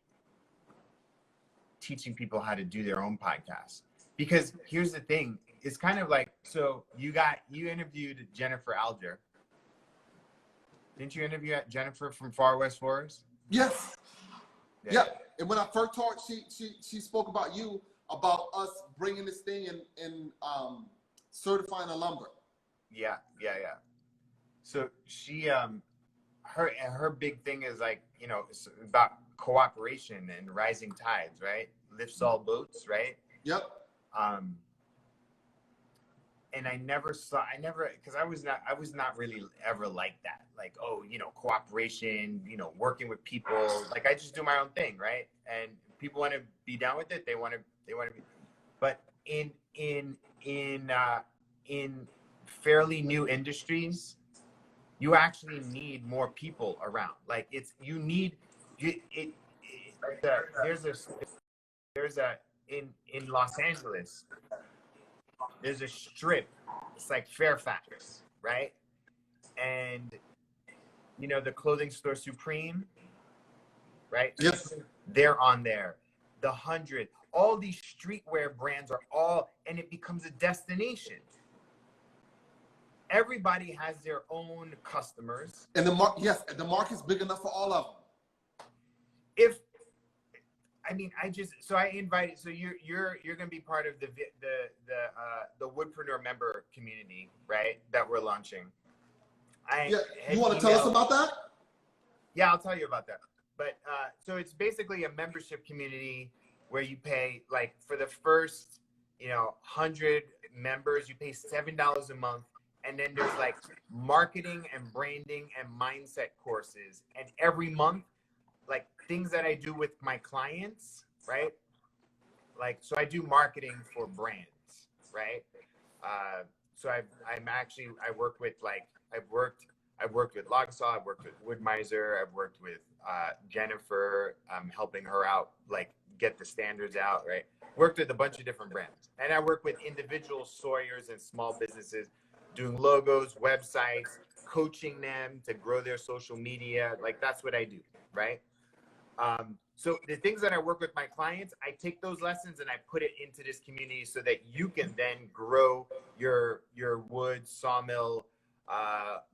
[SPEAKER 2] teaching people how to do their own podcast. Because here's the thing, it's kind of like, so you interviewed Jennifer Alger. Didn't you interview Jennifer from Far West Forest?
[SPEAKER 1] Yes. Yeah. And when I first talked, she spoke about you, about us bringing this thing and certifying a lumber. Yeah.
[SPEAKER 2] So she, her big thing is like, it's about cooperation and rising tides, right? Lifts all boats, right?
[SPEAKER 1] Yep.
[SPEAKER 2] And because I was not really ever like that. Like, cooperation, working with people. Like I just do my own thing, right? And people want to be down with it. They want to be. But in fairly new industries, you actually need more people around. Like in Los Angeles, there's a strip. It's like Fairfax, right? And the clothing store Supreme, right?
[SPEAKER 1] Yes.
[SPEAKER 2] They're on there. The 100, all these streetwear brands are and it becomes a destination. Everybody has their own customers.
[SPEAKER 1] And the market's big enough for all of them.
[SPEAKER 2] I invited. So you're going to be part of the Woodpreneur member community, right? That we're launching.
[SPEAKER 1] You want to tell us about that?
[SPEAKER 2] Yeah, I'll tell you about that. But so it's basically a membership community where you pay, like, for the first 100 members, you pay $7 a month, and then there's like marketing and branding and mindset courses, and every month, like things that I do with my clients, right? Like, so I do marketing for brands, right? So I work with I've worked with Logsaw, I've worked with Woodmiser, I've worked with Jennifer. I'm helping her out, like get the standards out, right? Worked with a bunch of different brands, and I work with individual sawyers and small businesses, doing logos, websites, coaching them to grow their social media. Like that's what I do, right? So the things that I work with my clients, I take those lessons and I put it into this community so that you can then grow your wood sawmill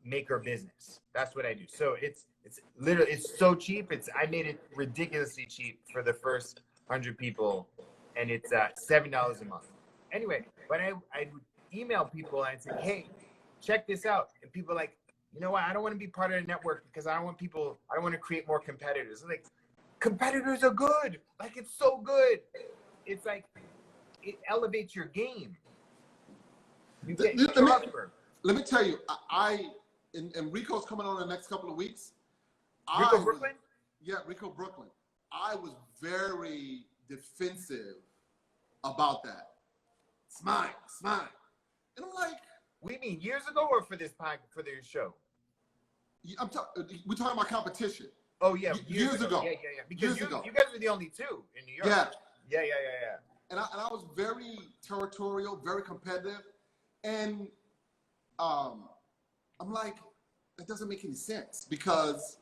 [SPEAKER 2] maker business. That's what I do. So it's literally, it's so cheap. I made it ridiculously cheap for the first 100 people, and it's $7 a month. Anyway, but I would email people and I'd say, hey, check this out. And people are like, you know what? I don't want to be part of the network because I don't want to create more competitors. I'm like, competitors are good. Like, it's so good. It's like, it elevates your game. You get
[SPEAKER 1] Let me tell you, and Rico's coming on in the next couple of weeks.
[SPEAKER 2] Rico Brooklyn?
[SPEAKER 1] Yeah, Rico Brooklyn. I was very defensive about that. It's mine. And I'm like,
[SPEAKER 2] what do you mean, years ago or for this show?
[SPEAKER 1] We're talking about competition.
[SPEAKER 2] Oh yeah,
[SPEAKER 1] years ago.
[SPEAKER 2] Yeah. Because you guys were the only two in New York.
[SPEAKER 1] Yeah.
[SPEAKER 2] Yeah.
[SPEAKER 1] And I was very territorial, very competitive, and I'm like, that doesn't make any sense because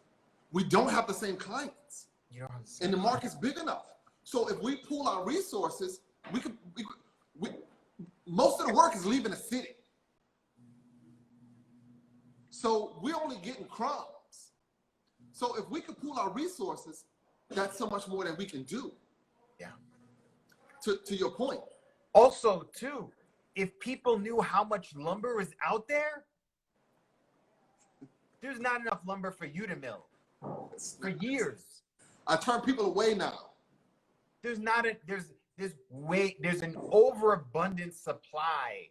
[SPEAKER 1] we don't have the same clients, and the market's big enough. So if we pool our resources, we most of the work is leaving the city. So we're only getting crumbs. So if we could pool our resources, that's so much more that we can do.
[SPEAKER 2] Yeah.
[SPEAKER 1] To your point.
[SPEAKER 2] Also, too, if people knew how much lumber was out there, there's not enough lumber for you to mill for years.
[SPEAKER 1] I turn people away now.
[SPEAKER 2] There's an overabundant supply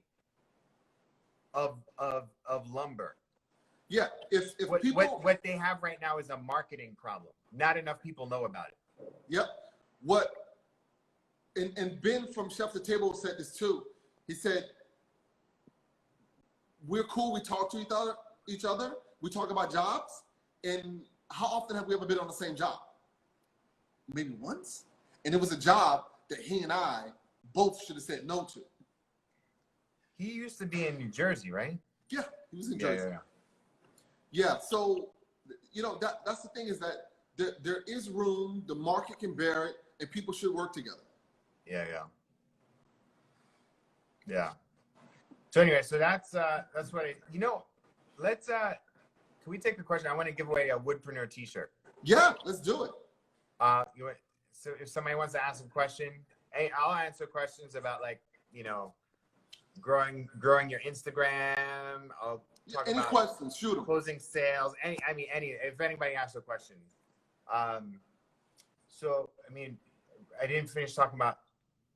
[SPEAKER 2] of lumber.
[SPEAKER 1] Yeah, if people
[SPEAKER 2] what they have right now is a marketing problem. Not enough people know about it.
[SPEAKER 1] Yep. And Ben from Chef to Table said this too. He said, we're cool, we talk to each other, we talk about jobs, and how often have we ever been on the same job? Maybe once. And it was a job that he and I both should have said no to.
[SPEAKER 2] He used to be in New Jersey, right?
[SPEAKER 1] Yeah, he was in Jersey. Yeah, so, that's the thing, is that there is room, the market can bear it, and people should work together.
[SPEAKER 2] Yeah. So anyway, so that's what let's can we take a question? I want to give away a Woodpreneur t-shirt.
[SPEAKER 1] Yeah, let's do it.
[SPEAKER 2] So if somebody wants to ask a question, hey, I'll answer questions about growing your Instagram. I'll talk
[SPEAKER 1] any
[SPEAKER 2] about
[SPEAKER 1] questions, shoot them.
[SPEAKER 2] Closing sales. Any if anybody asks a question. So I didn't finish talking about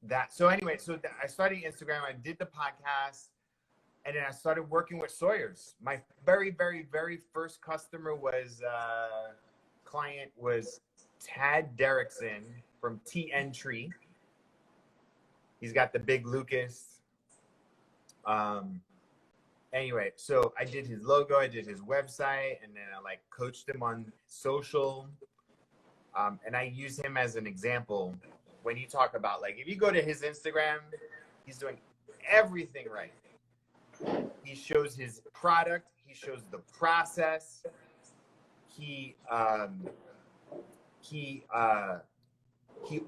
[SPEAKER 2] that. So anyway, I started Instagram. I did the podcast, and then I started working with Sawyer's. My very, very, very first client was Tad Derrickson from TN Tree. He's got the big Lucas. Anyway, so I did his logo, I did his website, and then I coached him on social. And I use him as an example when you talk about if you go to his Instagram, he's doing everything right. He shows his product, he shows the process. He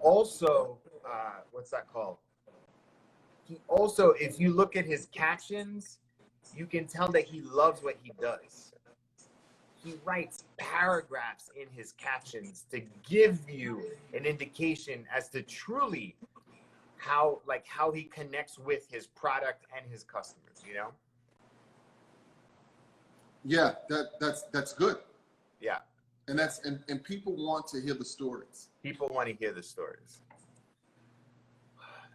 [SPEAKER 2] also what's that called? He also, if you look at his captions, you can tell that he loves what he does. He writes paragraphs in his captions to give you an indication as to truly how he connects with his product and his customers,
[SPEAKER 1] Yeah, that's good.
[SPEAKER 2] Yeah.
[SPEAKER 1] And people want to hear the stories.
[SPEAKER 2] People want to hear the stories.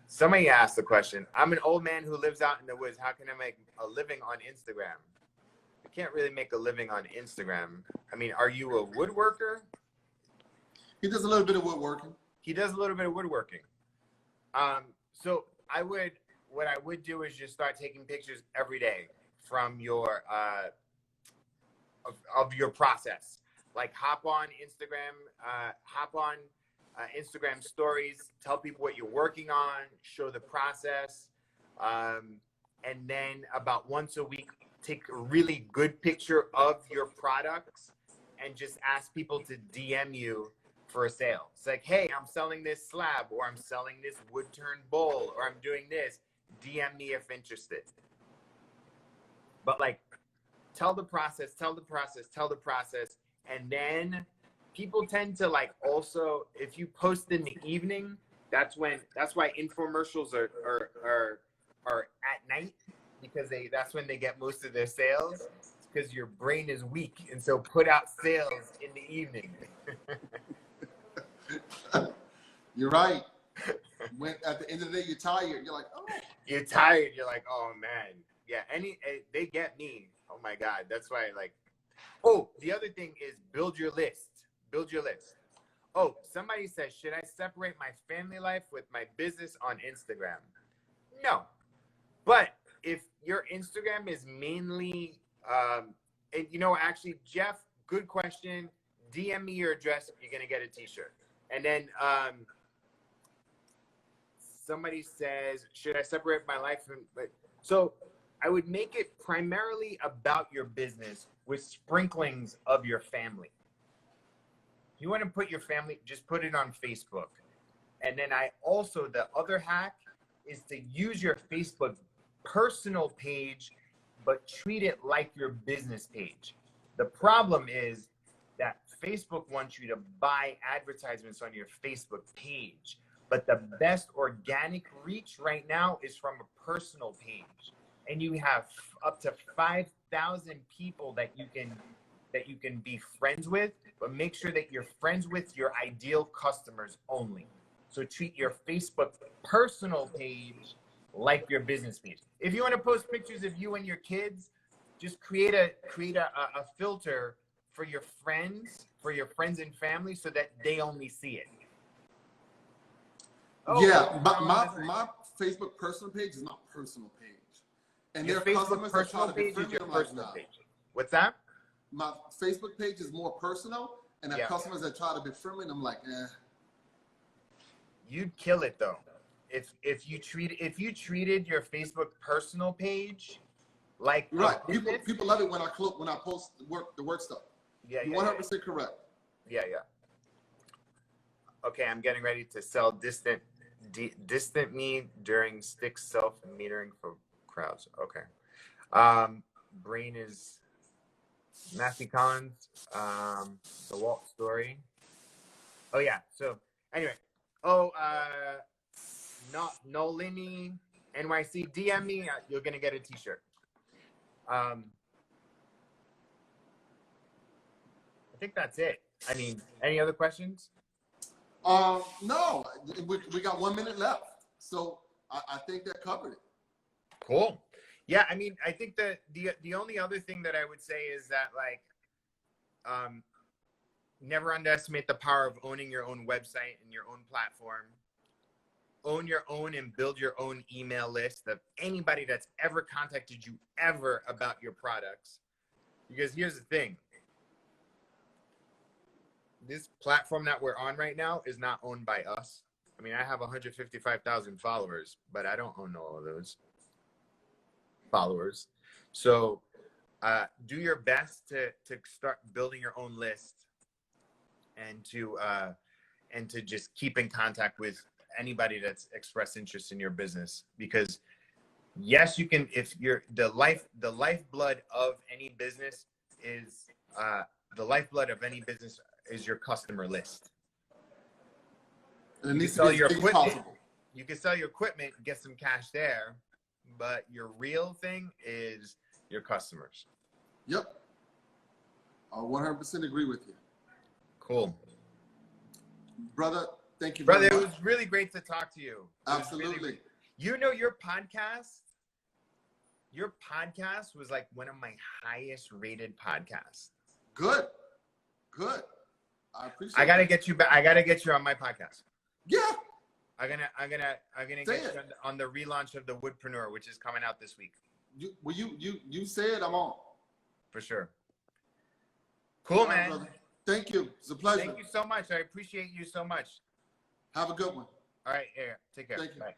[SPEAKER 2] Somebody asked the question, I'm an old man who lives out in the woods. How can I make a living on Instagram? You can't really make a living on Instagram. Are you a woodworker?
[SPEAKER 1] He does a little bit of woodworking.
[SPEAKER 2] So what I would do is just start taking pictures every day from your of your process. Hop on Instagram stories, tell people what you're working on, show the process, and then about once a week, take a really good picture of your products and just ask people to DM you for a sale. It's hey, I'm selling this slab, or I'm selling this wood turn bowl, or I'm doing this. DM me if interested. But tell the process, and then people tend to also, if you post in the evening, that's why infomercials are at night, because that's when they get most of their sales, because your brain is weak, and so put out sales in the evening.
[SPEAKER 1] You're right. When at the end of the day you're tired, you're oh.
[SPEAKER 2] You're tired. You're oh man, yeah. They get me. Oh my God, that's why Oh, the other thing is build your list. Oh, somebody says, should I separate my family life with my business on Instagram? No. But if your Instagram is mainly, actually, Jeff, good question. DM me your address. You're going to get a t-shirt. And then somebody says, should I separate my life from... So I would make it primarily about your business with sprinklings of your family. You want to put your family, just put it on Facebook. And then the other hack is to use your Facebook personal page, but treat it like your business page. The problem is that Facebook wants you to buy advertisements on your Facebook page. But the best organic reach right now is from a personal page. And you have up to 5,000 people that you can be friends with, but make sure that you're friends with your ideal customers only. So treat your Facebook personal page like your business page. If you want to post pictures of you and your kids, just create a filter for your friends and family so that they only see it. Oh,
[SPEAKER 1] Yeah, my Facebook personal page is my personal page. And
[SPEAKER 2] your
[SPEAKER 1] there are
[SPEAKER 2] Facebook
[SPEAKER 1] customers that try
[SPEAKER 2] personal
[SPEAKER 1] to be
[SPEAKER 2] page is
[SPEAKER 1] friendly.
[SPEAKER 2] your
[SPEAKER 1] I'm like,
[SPEAKER 2] personal
[SPEAKER 1] nah.
[SPEAKER 2] page. What's that?
[SPEAKER 1] My Facebook page is more personal, and there are customers that try to be friendly, and I'm like, eh.
[SPEAKER 2] You'd kill it though. If you treated your Facebook personal page like
[SPEAKER 1] right. People love it when I post the work stuff.
[SPEAKER 2] Yeah,
[SPEAKER 1] you're 100% correct.
[SPEAKER 2] Yeah. Okay, I'm getting ready to sell distant me during stick self metering for crowds. Okay. Brain is Matthew Collins. The Walt story. Oh yeah. So anyway. Nolini NYC, DM me. You're gonna get a T-shirt. I think that's it. I mean, any other questions?
[SPEAKER 1] No, we got 1 minute left, so I think that covered it.
[SPEAKER 2] Cool. Yeah, I mean, I think that the only other thing that I would say is that never underestimate the power of owning your own website and your own platform. Own your own and build your own email list of anybody that's ever contacted you ever about your products. Because here's the thing. This platform that we're on right now is not owned by us. I mean, I have 155,000 followers, but I don't own all of those followers. So do your best to start building your own list and to just keep in contact with anybody that's expressed interest in your business. Because yes, you can, if you're the lifeblood of any business is your customer list.
[SPEAKER 1] And
[SPEAKER 2] you can sell your equipment. You can sell your equipment, get some cash there, but your real thing is your customers.
[SPEAKER 1] Yep. I 100% agree with you.
[SPEAKER 2] Cool.
[SPEAKER 1] Brother, thank you
[SPEAKER 2] very much.
[SPEAKER 1] much.
[SPEAKER 2] It was really great to talk to you.
[SPEAKER 1] Absolutely.
[SPEAKER 2] Really, you know, your podcast was like one of my highest rated podcasts.
[SPEAKER 1] Good. I appreciate
[SPEAKER 2] I gotta get you back. I gotta get you on my podcast.
[SPEAKER 1] Yeah.
[SPEAKER 2] I'm gonna get you on the relaunch of the Woodpreneur, which is coming out this week.
[SPEAKER 1] You say it, I'm on.
[SPEAKER 2] For sure. Cool, man.
[SPEAKER 1] Brother. Thank you. It's a pleasure.
[SPEAKER 2] Thank you so much. I appreciate you so much.
[SPEAKER 1] Have a good one.
[SPEAKER 2] All right, yeah. Take care.
[SPEAKER 1] Thank you.
[SPEAKER 2] Bye.